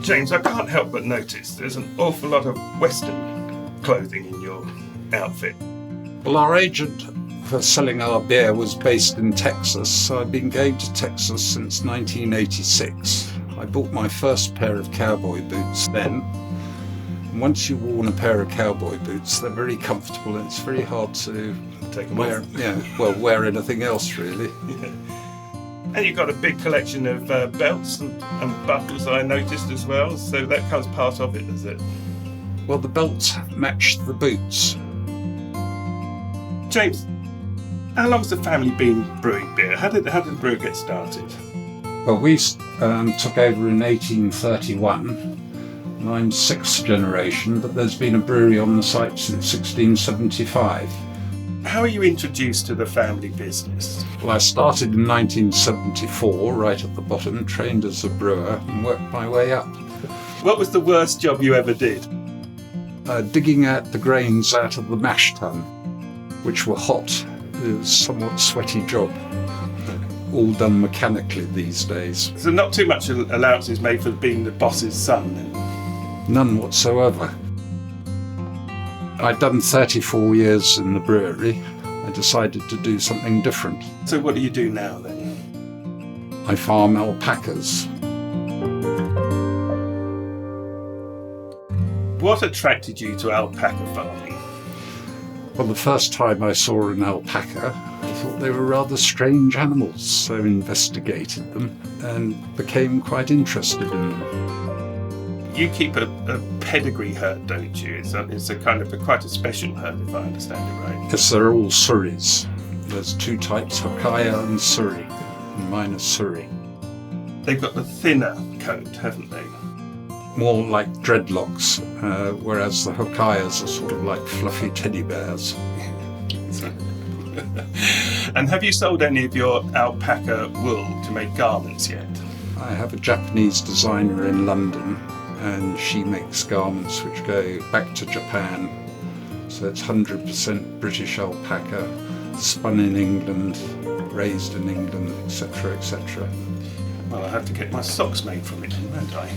James, I can't help but notice there's an awful lot of Western clothing in your outfit. Well, our agent for selling our beer was based in Texas, so I've been going to Texas since 1986. I bought my first pair of cowboy boots then. And once you've worn a pair of cowboy boots, they're very comfortable and it's very hard to Take them wear. off. Yeah, wear anything else really. Yeah. And you've got a big collection of belts and buckles I noticed as well, so that comes part of it, does it? Well, the belts match the boots. James, how long's the family been brewing beer? How did the brew get started? Well, we took over in 1831, and I'm sixth generation, but there's been a brewery on the site since 1675. How are you introduced to the family business? Well, I started in 1974, right at the bottom, trained as a brewer, and worked my way up. What was the worst job you ever did? Digging out the grains out of the mash tun, which were hot. It was a somewhat sweaty job. All done mechanically these days. So not too much allowances made for being the boss's son then? None whatsoever. I'd done 34 years in the brewery. I decided to do something different. So what do you do now then? I farm alpacas. What attracted you to alpaca farming? Well, the first time I saw an alpaca, I thought they were rather strange animals, so investigated them and became quite interested in them. You keep a pedigree herd, don't you? It's a kind of quite a special herd, if I understand it right. Yes, they're all Surreys. There's two types, Hokkaido and Surrey, and mine is Surrey. They've got the thinner coat, haven't they? More like dreadlocks, whereas the Hokkaidos are sort of like fluffy teddy bears. And have you sold any of your alpaca wool to make garments yet? I have a Japanese designer in London, and she makes garments which go back to Japan. So it's 100% British alpaca, spun in England, raised in England, etc., etc. Well, I'll have to get my socks made from it, won't I?